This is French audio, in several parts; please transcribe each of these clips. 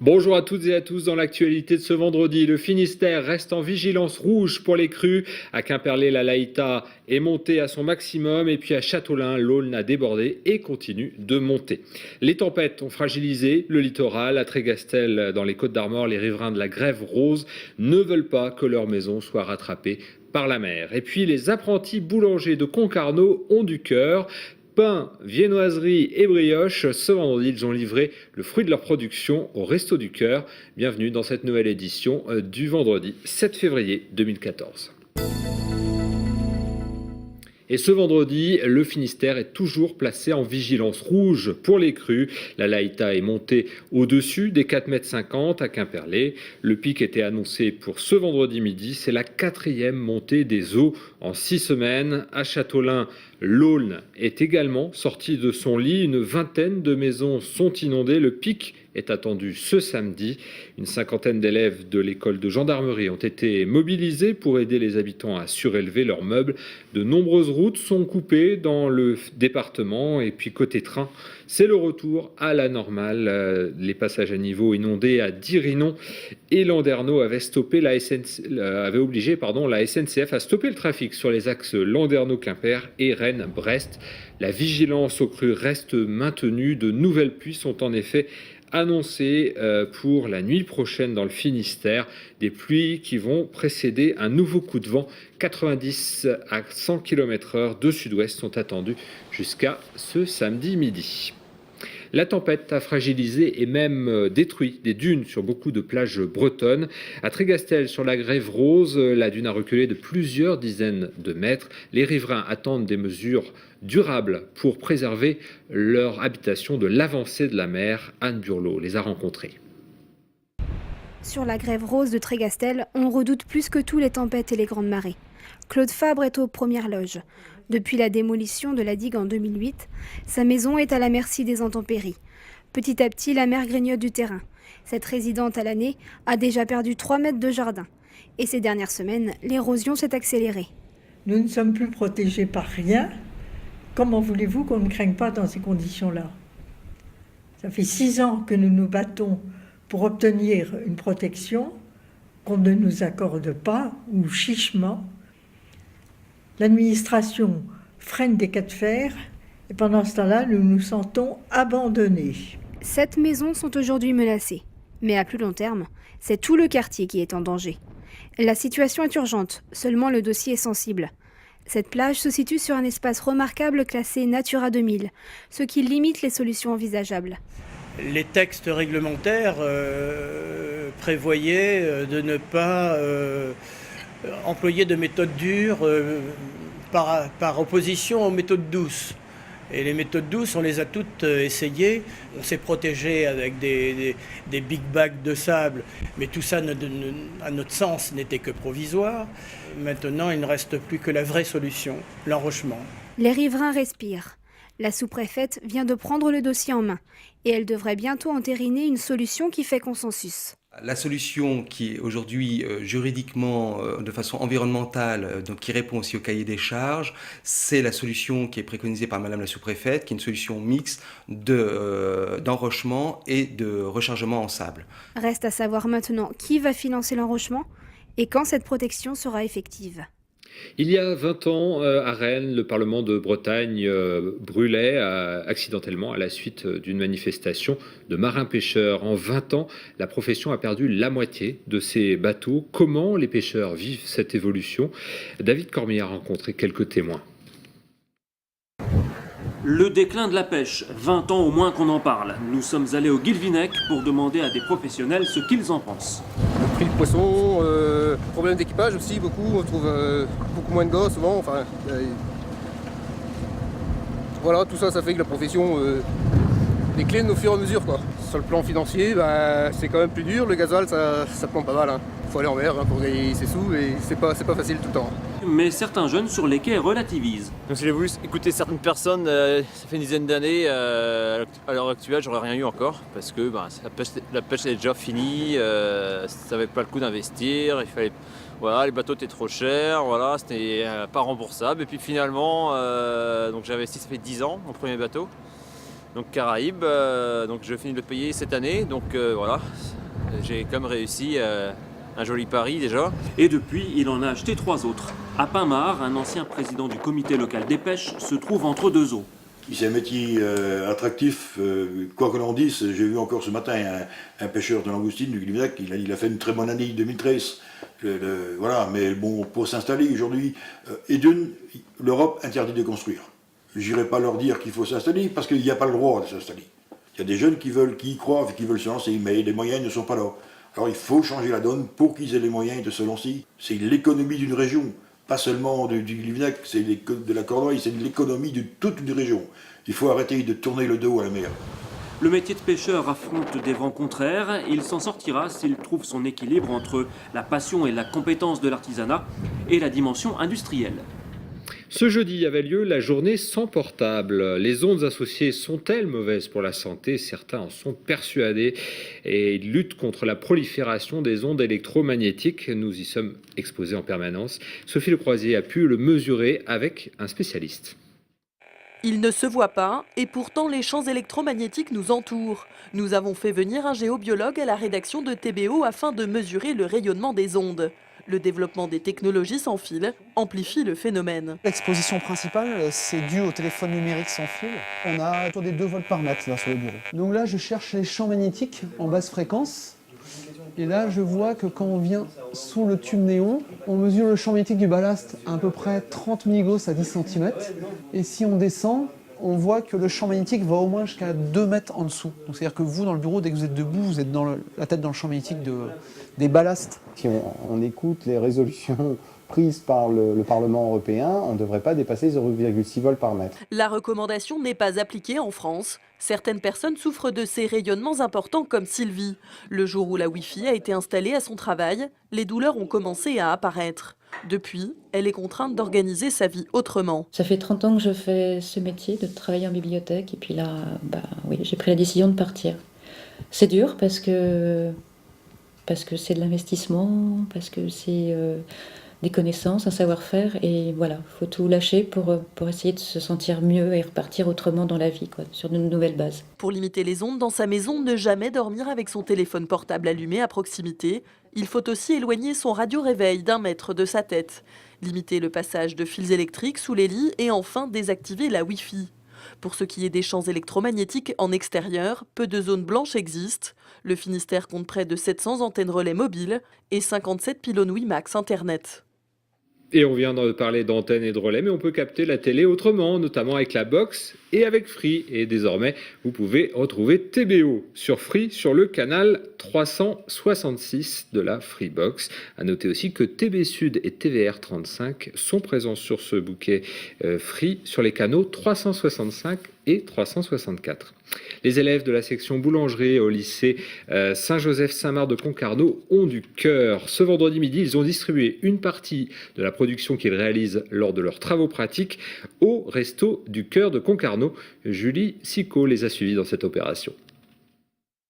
Bonjour à toutes et à tous. Dans l'actualité de ce vendredi, le Finistère reste en vigilance rouge pour les crues. À Quimperlé, la Laïta est montée à son maximum et puis à Châteaulin, l'Aulne a débordé et continue de monter. Les tempêtes ont fragilisé le littoral. À Trégastel, dans les Côtes-d'Armor, les riverains de la Grève Rose ne veulent pas que leur maison soit rattrapée par la mer. Et puis les apprentis boulangers de Concarneau ont du cœur. Pain, viennoiserie et brioche, ce vendredi, ils ont livré le fruit de leur production au Resto du Cœur. Bienvenue dans cette nouvelle édition du vendredi 7 février 2014. Et ce vendredi, le Finistère est toujours placé en vigilance rouge pour les crues. La Laïta est montée au-dessus des 4,50 m à Quimperlé. Le pic était annoncé pour ce vendredi midi. C'est la 4e montée des eaux en 6 semaines. À Châteaulin, l'Aulne est également sortie de son lit. Une vingtaine de maisons sont inondées. Le pic est attendu ce samedi. Une cinquantaine d'élèves de l'école de gendarmerie ont été mobilisés pour aider les habitants à surélever leurs meubles. De nombreuses routes sont coupées dans le département. Et puis côté train, c'est le retour à la normale. Les passages à niveau inondés à Dirinon et Landerneau avaient obligé la SNCF à stopper le trafic sur les axes Landerneau-Quimper et Rennes-Brest. La vigilance aux crues reste maintenue. De nouvelles pluies sont en effet annoncées pour la nuit prochaine dans le Finistère. Des pluies qui vont précéder un nouveau coup de vent. 90 à 100 km/h de sud-ouest sont attendus jusqu'à ce samedi midi. La tempête a fragilisé et même détruit des dunes sur beaucoup de plages bretonnes. À Trégastel, sur la Grève Rose, la dune a reculé de plusieurs dizaines de mètres. Les riverains attendent des mesures durables pour préserver leur habitation de l'avancée de la mer. Anne Burlot les a rencontrés. Sur la Grève Rose de Trégastel, on redoute plus que tout les tempêtes et les grandes marées. Claude Fabre est aux premières loges. Depuis la démolition de la digue en 2008, sa maison est à la merci des intempéries. Petit à petit, la mer grignote du terrain. Cette résidente à l'année a déjà perdu 3 mètres de jardin. Et ces dernières semaines, l'érosion s'est accélérée. Nous ne sommes plus protégés par rien. Comment voulez-vous qu'on ne craigne pas dans ces conditions-là ? Ça fait 6 ans que nous nous battons pour obtenir une protection qu'on ne nous accorde pas, ou chichement. L'administration freine des cas de fer et pendant ce temps-là, nous nous sentons abandonnés. 7 maisons sont aujourd'hui menacées. Mais à plus long terme, c'est tout le quartier qui est en danger. La situation est urgente, seulement le dossier est sensible. Cette plage se situe sur un espace remarquable classé Natura 2000, ce qui limite les solutions envisageables. Les textes réglementaires prévoyaient de ne pas employer de méthodes dures par opposition aux méthodes douces. Et les méthodes douces, on les a toutes essayées. On s'est protégé avec des big bags de sable, mais tout ça, à notre sens, n'était que provisoire. Maintenant, il ne reste plus que la vraie solution, l'enrochement. Les riverains respirent. La sous-préfète vient de prendre le dossier en main et elle devrait bientôt entériner une solution qui fait consensus. La solution qui est aujourd'hui juridiquement, de façon environnementale, donc qui répond aussi au cahier des charges, c'est la solution qui est préconisée par Madame la sous-préfète, qui est une solution mixte d'enrochement et de rechargement en sable. Reste à savoir maintenant qui va financer l'enrochement et quand cette protection sera effective. Il y a 20 ans, à Rennes, le Parlement de Bretagne brûlait accidentellement à la suite d'une manifestation de marins-pêcheurs. En 20 ans, la profession a perdu la moitié de ses bateaux. Comment les pêcheurs vivent cette évolution ? David Cormier a rencontré quelques témoins. Le déclin de la pêche, 20 ans au moins qu'on en parle. Nous sommes allés au Guilvinec pour demander à des professionnels ce qu'ils en pensent. Le prix du poisson, problème d'équipage aussi, beaucoup, on trouve beaucoup moins de gars souvent. Voilà, tout ça, ça fait que la profession décline au fur et à mesure, quoi. Sur le plan financier, c'est quand même plus dur, le gasoil, ça prend pas mal. faut aller en mer pour gagner ses sous et c'est pas facile tout le temps. Mais certains jeunes sur les quais relativisent. Donc si j'ai voulu écouter certaines personnes, ça fait une dizaine d'années, à l'heure actuelle j'aurais rien eu encore parce que la pêche est déjà finie, ça valait pas le coup d'investir, il fallait, voilà, les bateaux étaient trop chers, voilà, c'était pas remboursable et puis finalement donc j'ai investi, ça fait 10 ans mon premier bateau, donc Caraïbes, donc je finis de le payer cette année, donc voilà, j'ai quand même réussi un joli pari déjà. Et depuis, il en a acheté 3 autres. À Pinmar, un ancien président du comité local des pêches se trouve entre 2 eaux. C'est un métier attractif, quoi que l'on dise. J'ai vu encore ce matin un pêcheur de langoustine du Guilvinec, il a fait une très bonne année 2013. Voilà, mais bon, pour s'installer aujourd'hui, et l'Europe interdit de construire. Je n'irai pas leur dire qu'il faut s'installer parce qu'il n'y a pas le droit de s'installer. Il y a des jeunes qui y croient et qui veulent se lancer, mais les moyens ne sont pas là. Alors il faut changer la donne pour qu'ils aient les moyens de se lancer. C'est l'économie d'une région, pas seulement du Guilvinec, c'est de la Cornouaille, c'est l'économie de toute une région. Il faut arrêter de tourner le dos à la mer. Le métier de pêcheur affronte des vents contraires. Il s'en sortira s'il trouve son équilibre entre la passion et la compétence de l'artisanat et la dimension industrielle. Ce jeudi avait lieu la journée sans portable. Les ondes associées sont-elles mauvaises pour la santé? Certains en sont persuadés et ils luttent contre la prolifération des ondes électromagnétiques. Nous y sommes exposés en permanence. Sophie Lecroisier a pu le mesurer avec un spécialiste. Il ne se voit pas et pourtant les champs électromagnétiques nous entourent. Nous avons fait venir un géobiologue à la rédaction de TBO afin de mesurer le rayonnement des ondes. Le développement des technologies sans fil amplifie le phénomène. L'exposition principale, c'est dû au téléphone numérique sans fil. On a autour des 2 volts par mètre là, sur le bureau. Donc là, je cherche les champs magnétiques en basse fréquence. Et là, je vois que quand on vient sous le tube néon, on mesure le champ magnétique du ballast à peu près 30 milligauss à 10 cm. Et si on descend, on voit que le champ magnétique va au moins jusqu'à 2 mètres en dessous. Donc c'est-à-dire que vous, dans le bureau, dès que vous êtes debout, vous êtes la tête dans le champ magnétique des ballasts. Si on écoute les résolutions prises par le Parlement européen, on ne devrait pas dépasser 0,6 volts par mètre. La recommandation n'est pas appliquée en France. Certaines personnes souffrent de ces rayonnements importants comme Sylvie. Le jour où la Wi-Fi a été installée à son travail, les douleurs ont commencé à apparaître. Depuis, elle est contrainte d'organiser sa vie autrement. Ça fait 30 ans que je fais ce métier, de travailler en bibliothèque. Et puis là, oui, j'ai pris la décision de partir. C'est dur parce que c'est de l'investissement, parce que c'est des connaissances, un savoir-faire. Et voilà, il faut tout lâcher pour essayer de se sentir mieux et repartir autrement dans la vie, sur de nouvelles bases. Pour limiter les ondes dans sa maison, ne jamais dormir avec son téléphone portable allumé à proximité. Il faut aussi éloigner son radio-réveil d'1 mètre de sa tête, limiter le passage de fils électriques sous les lits et enfin désactiver la Wi-Fi. Pour ce qui est des champs électromagnétiques en extérieur, peu de zones blanches existent. Le Finistère compte près de 700 antennes relais mobiles et 57 pylônes WiMAX Internet. Et on vient de parler d'antennes et de relais, mais on peut capter la télé autrement, notamment avec la box et avec Free. Et désormais, vous pouvez retrouver TBO sur Free, sur le canal 366 de la Freebox. À noter aussi que TB Sud et TVR 35 sont présents sur ce bouquet Free sur les canaux 365 et 364. Les élèves de la section boulangerie au lycée Saint-Joseph-Saint-Marc de Concarneau ont du cœur. Ce vendredi midi, ils ont distribué une partie de la production qu'ils réalisent lors de leurs travaux pratiques au Resto du Cœur de Concarneau. Julie Sicot les a suivis dans cette opération.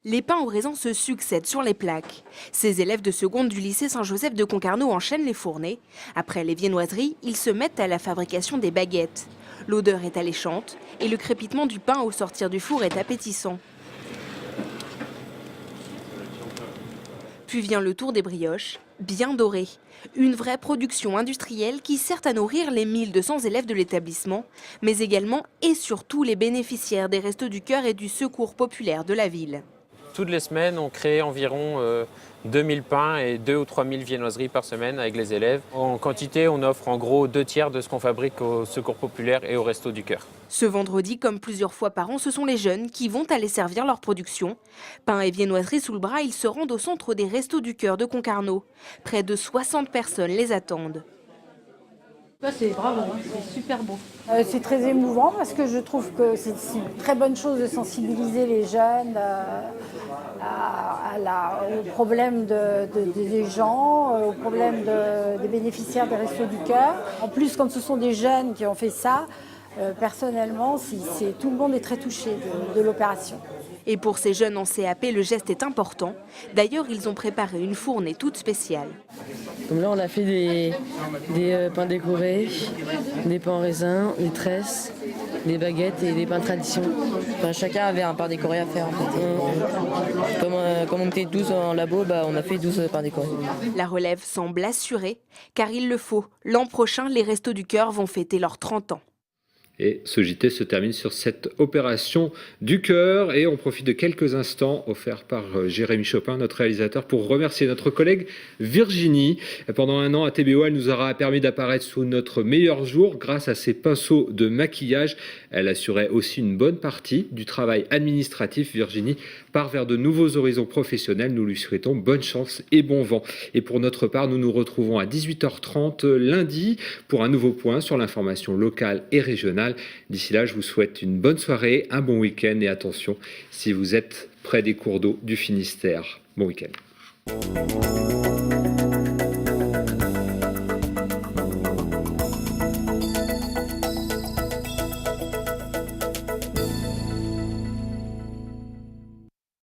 Les pains au raisin se succèdent sur les plaques. Ces élèves de seconde du lycée Saint-Joseph de Concarneau enchaînent les fournées. Après les viennoiseries, ils se mettent à la fabrication des baguettes. L'odeur est alléchante et le crépitement du pain au sortir du four est appétissant. Puis vient le tour des brioches, bien dorées. Une vraie production industrielle qui sert à nourrir les 1200 élèves de l'établissement, mais également et surtout les bénéficiaires des Restos du Cœur et du Secours populaire de la ville. Toutes les semaines, on crée environ 2000 pains et 2 ou 3000 viennoiseries par semaine avec les élèves. En quantité, on offre en gros 2/3 de ce qu'on fabrique au Secours populaire et au Resto du Cœur. Ce vendredi, comme plusieurs fois par an, ce sont les jeunes qui vont aller servir leur production. Pain et viennoiseries sous le bras, ils se rendent au centre des Restos du Cœur de Concarneau. Près de 60 personnes les attendent. C'est bravo, c'est super beau. C'est très émouvant parce que je trouve que c'est une très bonne chose de sensibiliser les jeunes aux problèmes des gens, aux problèmes des bénéficiaires des Restos du Cœur. En plus, comme ce sont des jeunes qui ont fait ça, personnellement, tout le monde est très touché de l'opération. Et pour ces jeunes en CAP, le geste est important. D'ailleurs, ils ont préparé une fournée toute spéciale. Comme là, on a fait des pains décorés, des pains en raisin, des tresses, des baguettes et des pains tradition. Enfin, chacun avait un pain décoré à faire en fait. Comme on était 12 en labo, on a fait 12 pains décorés. La relève semble assurée, car il le faut. L'an prochain, les Restos du Cœur vont fêter leurs 30 ans. Et ce JT se termine sur cette opération du cœur et on profite de quelques instants offerts par Jérémy Chopin, notre réalisateur, pour remercier notre collègue Virginie. Pendant un an à TBO, elle nous aura permis d'apparaître sous notre meilleur jour grâce à ses pinceaux de maquillage. Elle assurait aussi une bonne partie du travail administratif. Virginie part vers de nouveaux horizons professionnels. Nous lui souhaitons bonne chance et bon vent. Et pour notre part, nous nous retrouvons à 18h30 lundi pour un nouveau point sur l'information locale et régionale. D'ici là, je vous souhaite une bonne soirée, un bon week-end et attention, si vous êtes près des cours d'eau du Finistère, bon week-end.